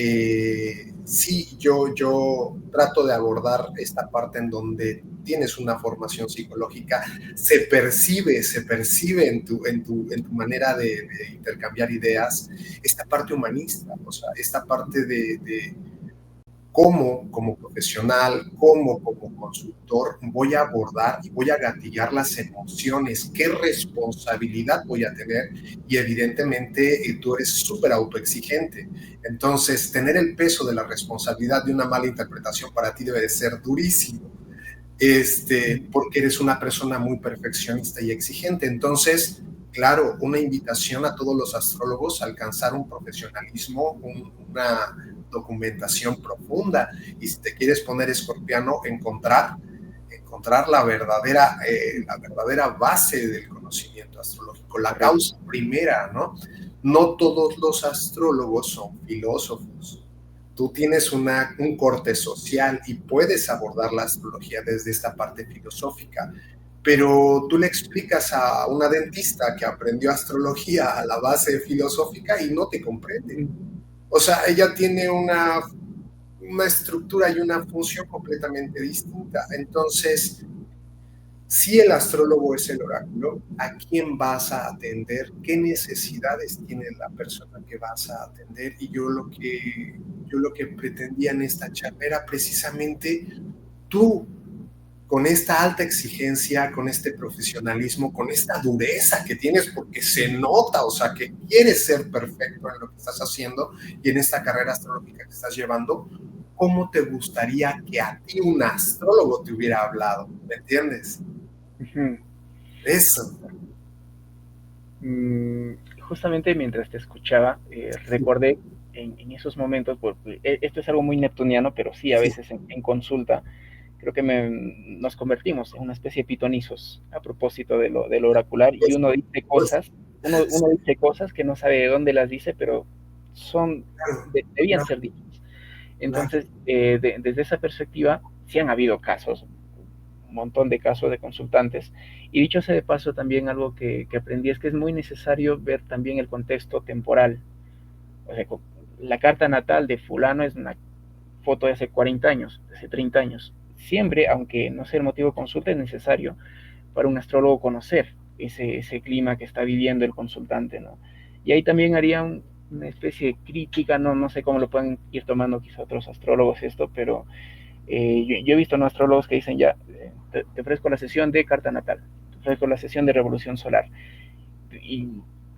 sí, yo trato de abordar esta parte en donde tienes una formación psicológica, se percibe en tu manera de intercambiar ideas, esta parte humanista, o sea, esta parte de cómo como profesional, cómo como consultor voy a abordar y voy a gatillar las emociones, qué responsabilidad voy a tener, y evidentemente tú eres súper autoexigente, entonces tener el peso de la responsabilidad de una mala interpretación para ti debe de ser durísimo, porque eres una persona muy perfeccionista y exigente. Entonces, claro, una invitación a todos los astrólogos a alcanzar un profesionalismo, una documentación profunda. Y si te quieres poner escorpiano, encontrar la verdadera base del conocimiento astrológico, la Correcto. causa primera, ¿no? No todos los astrólogos son filósofos. Tú tienes un corte social y puedes abordar la astrología desde esta parte filosófica, pero tú le explicas a una dentista que aprendió astrología a la base filosófica y no te comprende. O sea, ella tiene una estructura y una función completamente distinta. Entonces, si el astrólogo es el oráculo, ¿a quién vas a atender? ¿Qué necesidades tiene la persona que vas a atender? Y yo lo que pretendía en esta charla era precisamente tú, con esta alta exigencia, con este profesionalismo, con esta dureza que tienes, porque se nota, o sea, que quieres ser perfecto en lo que estás haciendo y en esta carrera astrológica que estás llevando, cómo te gustaría que a ti un astrólogo te hubiera hablado, ¿me entiendes? Ujú. Eso. Justamente mientras te escuchaba, Sí, recordé en esos momentos, porque esto es algo muy neptuniano, pero sí a sí, veces en consulta, creo que nos convertimos en una especie de pitonizos a propósito de lo oracular y pues, uno dice pues, cosas, uno dice cosas que no sabe de dónde las dice, pero son, claro, debían claro, ser dichas. claro. Entonces, desde esa perspectiva, sí han habido casos, un montón de casos de consultantes. Y dicho sea de paso, también algo que aprendí es que es muy necesario ver también el contexto temporal. O sea, la carta natal de fulano es una foto de hace 40 años, de hace 30 años. Siempre, aunque no sea el motivo de consulta, es necesario para un astrólogo conocer ese clima que está viviendo el consultante, ¿no? Y ahí también haría una especie de crítica, no sé cómo lo pueden ir tomando quizá otros astrólogos esto, pero yo he visto, ¿no?, astrólogos que dicen ya, te ofrezco la sesión de carta natal, te ofrezco la sesión de revolución solar. Y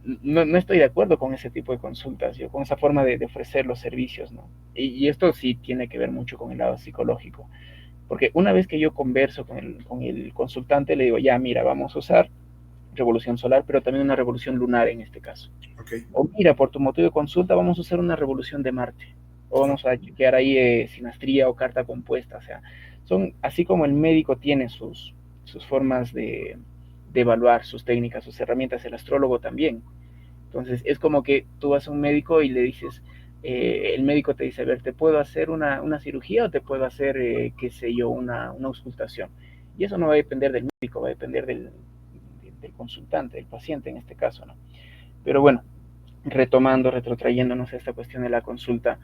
no estoy de acuerdo con ese tipo de consultas, yo con esa forma de ofrecer los servicios, ¿no? Y esto sí tiene que ver mucho con el lado psicológico, porque una vez que yo converso con el consultante, le digo, ya, mira, vamos a usar revolución solar, pero también una revolución lunar en este caso. Ok, O mira, por tu motivo de consulta vamos a usar una revolución de Marte. O vamos a chequear ahí sinastría o carta compuesta. O sea, son así como el médico tiene sus formas de evaluar, sus técnicas, sus herramientas, el astrólogo también. Entonces, es como que tú vas a un médico y le dices, el médico te dice, a ver, ¿te puedo hacer una cirugía o te puedo hacer, qué sé yo, una auscultación? Y eso no va a depender del médico, va a depender del consultante, del paciente en este caso, ¿no? Pero bueno, retomando, retrotrayéndonos a esta cuestión de la consulta,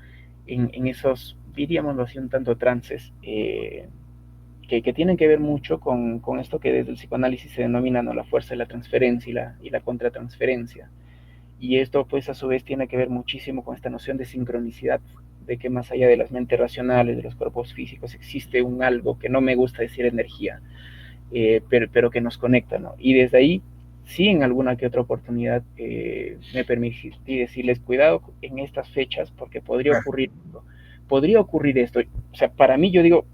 en esos, diríamoslo así, un tanto trances, que tienen que ver mucho con esto que desde el psicoanálisis se denomina, ¿no?, la fuerza de la transferencia y la contratransferencia. Y esto, pues, a su vez tiene que ver muchísimo con esta noción de sincronicidad, de que más allá de las mentes racionales, de los cuerpos físicos, existe un algo que no me gusta decir energía, pero que nos conecta, ¿no? Y desde ahí, sí, en alguna que otra oportunidad, me permití decirles, cuidado en estas fechas, porque claro. podría ocurrir esto. O sea, para mí yo digo,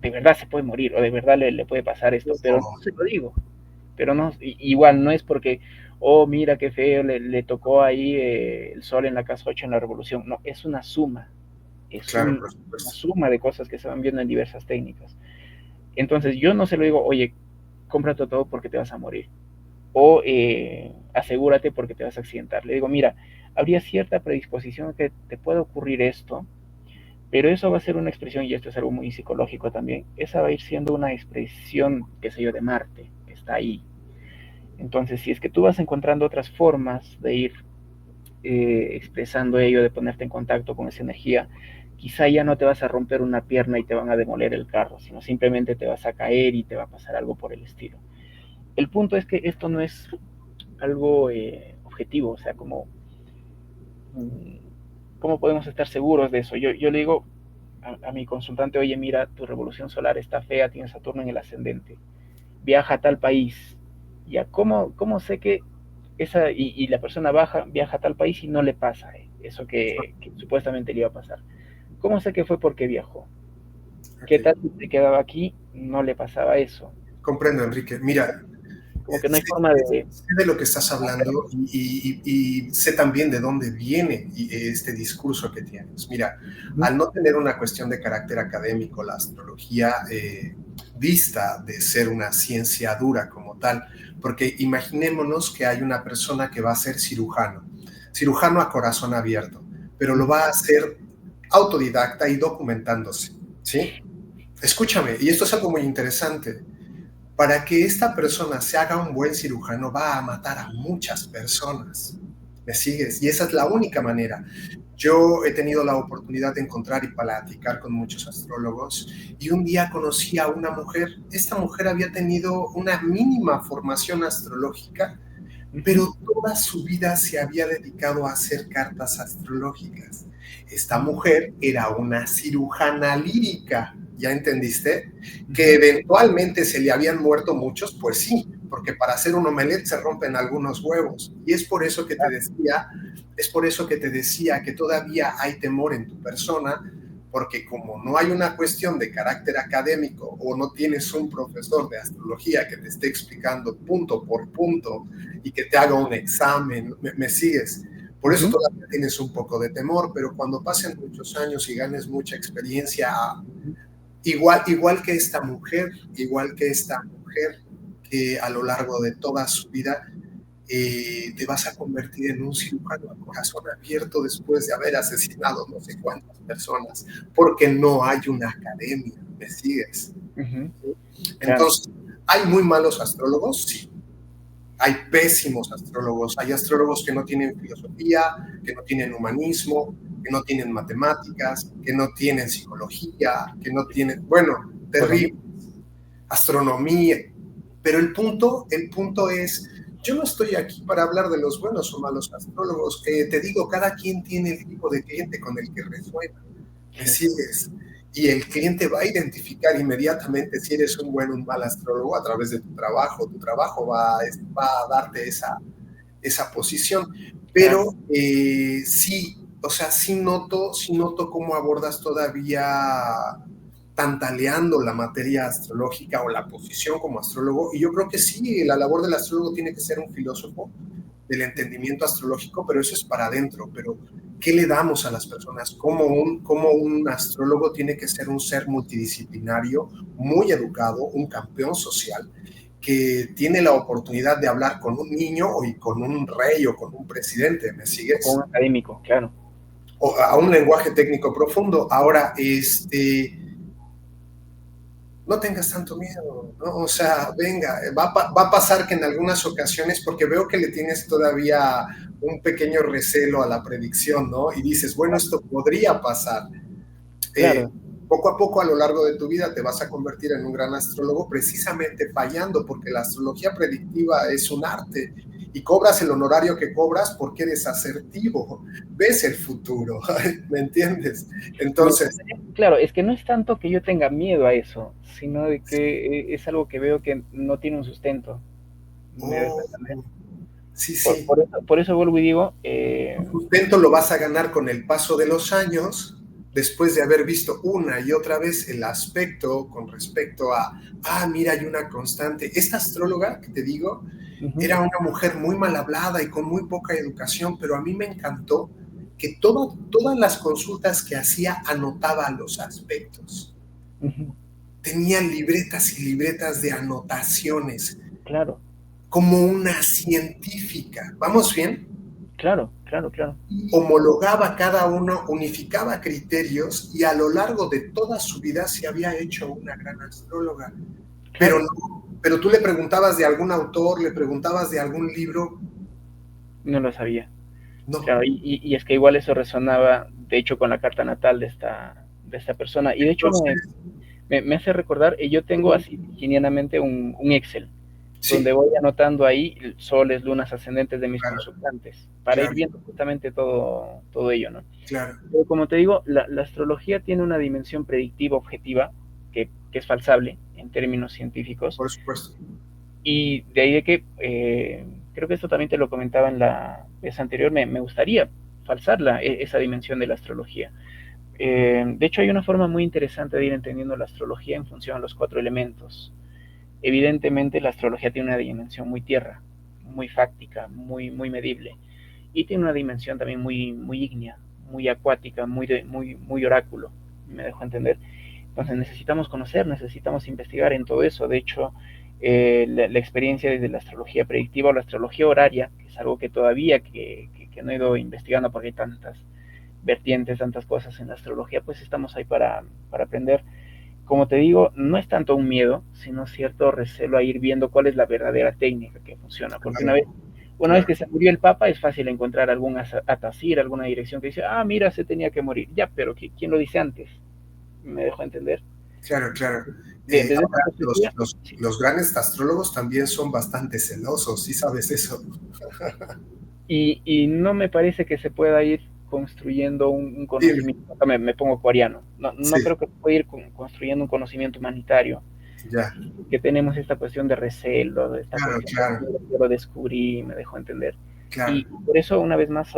de verdad se puede morir, o de verdad le puede pasar esto, pero no No, se lo digo. Pero no, igual no es porque, oh, mira qué feo, le tocó ahí, el sol en la casa 8 en la revolución. No, es una suma, es claro, por una supuesto. suma de cosas que se van viendo en diversas técnicas. Entonces yo no se lo digo, oye, cómprate todo porque te vas a morir, o asegúrate porque te vas a accidentar. Le digo, mira, habría cierta predisposición que te pueda ocurrir esto, pero eso va a ser una expresión, y esto es algo muy psicológico también, esa va a ir siendo una expresión, qué sé yo, de Marte, que está ahí. Entonces, si es que tú vas encontrando otras formas de ir, expresando ello, de ponerte en contacto con esa energía, quizá ya no te vas a romper una pierna y te van a demoler el carro, sino simplemente te vas a caer y te va a pasar algo por el estilo. El punto es que esto no es algo, objetivo, o sea, ¿cómo podemos estar seguros de eso? Yo le digo a mi consultante, oye, mira, tu revolución solar está fea, tienes Saturno en el ascendente, viaja a tal país. Ya, ¿cómo sé que y la persona viaja a tal país y no le pasa, eso que supuestamente le iba a pasar? ¿Cómo sé que fue porque viajó? Ok. ¿Qué tal si se quedaba aquí? No le pasaba eso. Comprendo, Enrique. Mira, Como que no hay sé, forma de... sé de lo que estás hablando y sé también de dónde viene este discurso que tienes. Mira, al no tener una cuestión de carácter académico, la astrología dista de ser una ciencia dura como tal, porque imaginémonos que hay una persona que va a ser cirujano, cirujano a corazón abierto, pero lo va a hacer autodidacta y documentándose, ¿sí? Escúchame, y esto es algo muy interesante. Para que esta persona se haga un buen cirujano, va a matar a muchas personas. ¿Me sigues? Y esa es la única manera. Yo he tenido la oportunidad de encontrar y platicar con muchos astrólogos y un día conocí a una mujer. Esta mujer había tenido una mínima formación astrológica, pero toda su vida se había dedicado a hacer cartas astrológicas. Esta mujer era una cirujana lírica, ¿ya entendiste? Que eventualmente se le habían muerto muchos, pues sí, porque para hacer un omelette se rompen algunos huevos. Y es por eso que te decía, es por eso que te decía que todavía hay temor en tu persona, porque como no hay una cuestión de carácter académico o no tienes un profesor de astrología que te esté explicando punto por punto y que te haga un examen, ¿me sigues? Por eso todavía tienes un poco de temor, pero cuando pasen muchos años y ganes mucha experiencia, igual que esta mujer, que a lo largo de toda su vida te vas a convertir en un cirujano a corazón abierto después de haber asesinado no sé cuántas personas, porque no hay una academia, ¿me sigues? Entonces, ¿hay muy malos astrólogos? Sí. Hay pésimos astrólogos, hay astrólogos que no tienen filosofía, que no tienen humanismo, que no tienen matemáticas, que no tienen psicología, que no tienen, bueno, terrible, astronomía. Pero el punto es, yo no estoy aquí para hablar de los buenos o malos astrólogos. Te digo, cada quien tiene el tipo de cliente con el que resuena. ¿Me sigues? Y el cliente va a identificar inmediatamente si eres un buen o un mal astrólogo a través de tu trabajo. Tu trabajo va a darte esa posición. Pero sí, o sea, sí noto cómo abordas todavía tantaleando la materia astrológica o la posición como astrólogo, y yo creo que sí, la labor del astrólogo tiene que ser un filósofo del entendimiento astrológico, pero eso es para adentro. Pero ¿qué le damos a las personas? Como un astrólogo tiene que ser un ser multidisciplinario, muy educado, un campeón social, que tiene la oportunidad de hablar con un niño o con un rey o con un presidente, ¿me sigues? Con un académico, claro. O a un lenguaje técnico profundo. Ahora, no tengas tanto miedo, ¿no? O sea, venga, va a pasar que en algunas ocasiones, porque veo que le tienes todavía un pequeño recelo a la predicción, ¿no? Y dices, bueno, esto podría pasar. Claro. Poco a poco a lo largo de tu vida te vas a convertir en un gran astrólogo, precisamente fallando, porque la astrología predictiva es un arte y cobras el honorario que cobras porque eres asertivo, ves el futuro, ¿me entiendes? Entonces... Claro, es que no es tanto que yo tenga miedo a eso, sino de que es algo que veo que no tiene un sustento. Sí, sí. Por eso vuelvo y digo... El sustento lo vas a ganar con el paso de los años, después de haber visto una y otra vez el aspecto con respecto a, mira, hay una constante. Esta astróloga que te digo, era una mujer muy mal hablada y con muy poca educación, pero a mí me encantó que todas las consultas que hacía anotaba los aspectos. Tenía libretas y libretas de anotaciones. Claro. Como una científica. ¿Vamos bien? Claro. Homologaba cada uno, unificaba criterios y a lo largo de toda su vida se había hecho una gran astróloga. Claro. Pero tú le preguntabas de algún autor, le preguntabas de algún libro. No lo sabía. No. Claro, y es que igual eso resonaba, de hecho, con la carta natal de esta persona. Y de hecho me hace recordar, yo tengo así genialmente un Excel, donde voy anotando ahí soles, lunas, ascendentes de mis consultantes, para ir viendo justamente todo ello, ¿no? Claro. Pero como te digo, la astrología tiene una dimensión predictiva objetiva que es falsable en términos científicos. Por supuesto. Y de ahí de que, creo que esto también te lo comentaba en la vez anterior, me gustaría falsar esa dimensión de la astrología. De hecho, hay una forma muy interesante de ir entendiendo la astrología en función a los 4 elementos. Evidentemente, la astrología tiene una dimensión muy tierra, muy fáctica, muy medible, y tiene una dimensión también muy ígnea, muy acuática, muy oráculo, me dejo entender. Entonces necesitamos conocer, necesitamos investigar en todo eso. De hecho, la experiencia desde la astrología predictiva o la astrología horaria, que es algo que todavía que no he ido investigando porque hay tantas vertientes, tantas cosas en la astrología, pues estamos ahí para aprender. Como te digo, no es tanto un miedo, sino cierto recelo a ir viendo cuál es la verdadera técnica que funciona. Porque una vez que se murió el Papa, es fácil encontrar algún atacir, alguna dirección que dice, mira, se tenía que morir. Ya, pero ¿quién lo dice antes? ¿Me dejo entender? Claro. Los grandes astrólogos también son bastante celosos, ¿sí sabes eso? Y no me parece que se pueda ir construyendo un conocimiento, me pongo acuariano, no creo que se pueda ir construyendo un conocimiento humanitario. Ya. Que tenemos esta cuestión de recelo, de esta cuestión de yo lo descubrí, me dejó entender. Claro. Y por eso, una vez más,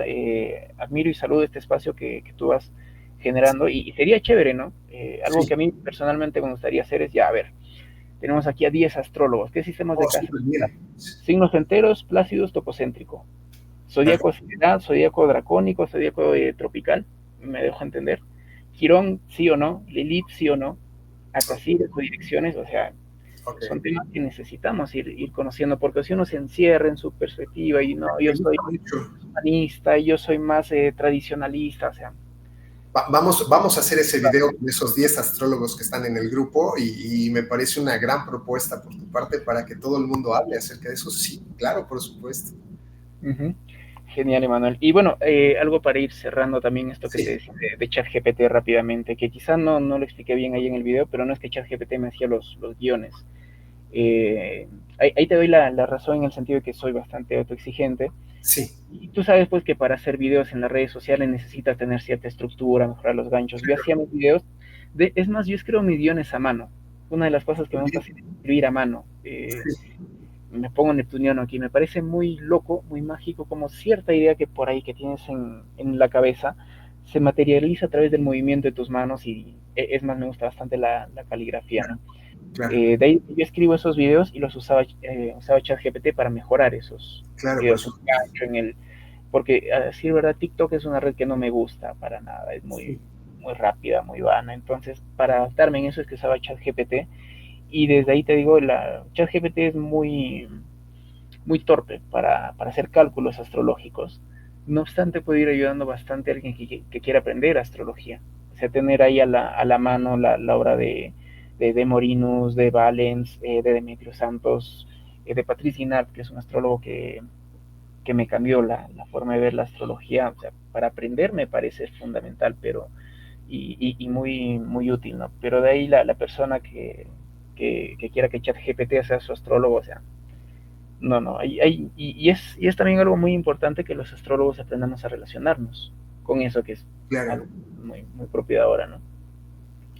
admiro y saludo este espacio que tú has generando, y sería chévere, ¿no? Algo que a mí personalmente me gustaría hacer es, ya, a ver, tenemos aquí a 10 astrólogos. ¿Qué sistemas de Oh, casa? súper bien. Signos enteros, plácidos, topocéntrico. Zodíaco Sideral, zodíaco dracónico, zodíaco tropical, me dejo entender. Quirón, sí o no. Lilith, sí o no. Atasir, sus direcciones, o sea, son temas que necesitamos ir conociendo, porque si uno se encierra en su perspectiva y no, yo soy humanista, yo soy más tradicionalista, o sea. Vamos a hacer ese video con esos 10 astrólogos que están en el grupo y me parece una gran propuesta por tu parte para que todo el mundo hable acerca de eso. Sí, claro, por supuesto. Genial, Emanuel. Y bueno, algo para ir cerrando también esto que te decía de ChatGPT rápidamente, que quizá no lo expliqué bien ahí en el video, pero no es que ChatGPT me hacía los guiones. Ahí te doy la razón en el sentido de que soy bastante autoexigente. Sí. Y tú sabes pues que para hacer videos en las redes sociales necesitas tener cierta estructura, mejorar los ganchos. Yo hacía mis videos, es más, yo escribo mis guiones a mano. Una de las cosas que me gusta hacer es escribir a mano. Me pongo neptuniano aquí, me parece muy loco, muy mágico, como cierta idea que por ahí que tienes en la cabeza se materializa a través del movimiento de tus manos y es más, me gusta bastante la caligrafía, ¿no? De ahí yo escribo esos videos y los usaba ChatGPT para mejorar esos videos. Porque, a decir verdad, TikTok es una red que no me gusta para nada, es muy rápida, muy vana. Entonces, para adaptarme en eso es que usaba ChatGPT. Y desde ahí te digo, la ChatGPT es muy torpe para hacer cálculos astrológicos. No obstante, puede ir ayudando bastante a alguien que quiera aprender astrología. O sea, tener ahí a la mano la obra de Morinus, de Valens, de Demetrio Santos, de Patrice Guinart, que es un astrólogo que me cambió la forma de ver la astrología. O sea, para aprender me parece fundamental, pero y muy útil, ¿no? Pero de ahí la persona que quiera que ChatGPT sea su astrólogo, o sea, no, y es también algo muy importante que los astrólogos aprendamos a relacionarnos con eso que es algo muy propio de ahora, ¿no?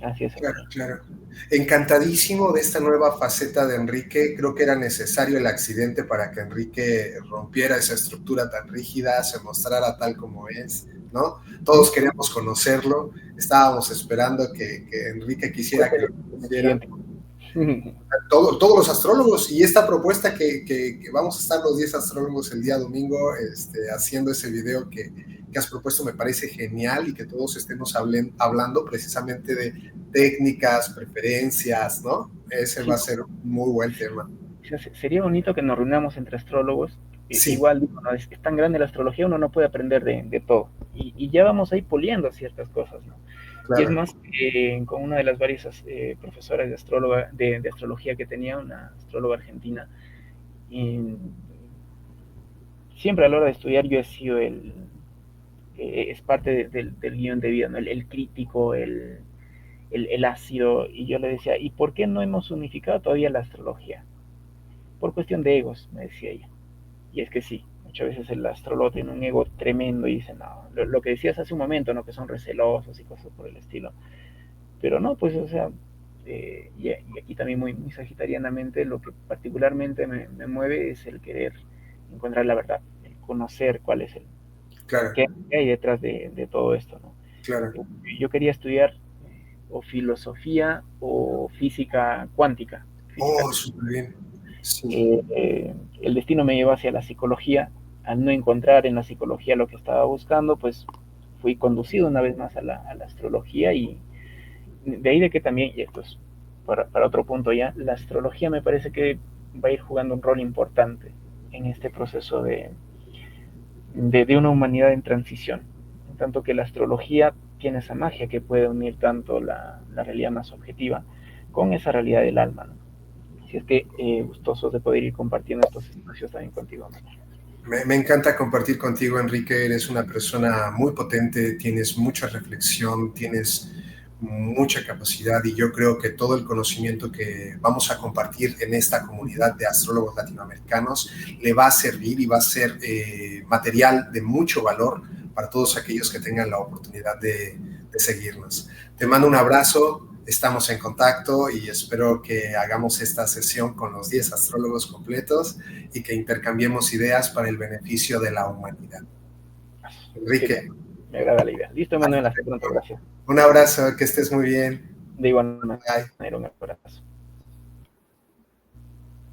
Así es. Claro. Encantadísimo de esta nueva faceta de Enrique. Creo que era necesario el accidente para que Enrique rompiera esa estructura tan rígida, se mostrara tal como es, ¿no? Todos queríamos conocerlo, estábamos esperando que Enrique quisiera que lo conociera. Todos los astrólogos, y esta propuesta que vamos a estar los 10 astrólogos el día domingo haciendo ese video que has propuesto me parece genial, y que todos estemos hablando precisamente de técnicas, preferencias, ¿no? Ese va a ser un muy buen tema. Sería bonito que nos reunamos entre astrólogos. Igual, ¿no? Es tan grande la astrología, uno no puede aprender de todo, y ya vamos a ir puliendo ciertas cosas, ¿no? Claro. Y es más, con una de las varias profesoras de astrología que tenía, una astróloga argentina, y siempre a la hora de estudiar yo he sido es parte del guión de vida, ¿no? El crítico, el ácido, y yo le decía, ¿y por qué no hemos unificado todavía la astrología? Por cuestión de egos, me decía ella. Y es que sí, muchas veces el astrólogo tiene un ego tremendo y dice, no, lo que decías hace un momento, ¿no? Que son recelosos y cosas por el estilo. Pero no, pues, o sea, y aquí también muy sagitarianamente, lo que particularmente me mueve es el querer encontrar la verdad, el conocer cuál es qué hay detrás de todo esto, ¿no? Claro. Yo quería estudiar o filosofía o física cuántica. Súper bien. Sí. El destino me llevó hacia la psicología. Al no encontrar en la psicología lo que estaba buscando, pues fui conducido una vez más a la astrología, y de ahí de que también, y esto es para otro punto ya, la astrología me parece que va a ir jugando un rol importante en este proceso de una humanidad en transición, en tanto que la astrología tiene esa magia que puede unir tanto la realidad más objetiva con esa realidad del alma, ¿no? Así es que gustosos de poder ir compartiendo estos espacios también contigo, ¿no? Me encanta compartir contigo, Enrique. Eres una persona muy potente, tienes mucha reflexión, tienes mucha capacidad, y yo creo que todo el conocimiento que vamos a compartir en esta comunidad de astrólogos latinoamericanos le va a servir y va a ser material de mucho valor para todos aquellos que tengan la oportunidad de seguirnos. Te mando un abrazo, estamos en contacto y espero que hagamos esta sesión con los 10 astrólogos completos y que intercambiemos ideas para el beneficio de la humanidad. Enrique, Me agrada la idea. Listo, Manuel, hasta pronto, gracias. Un abrazo, que estés muy bien. De igual manera, Bye. un abrazo.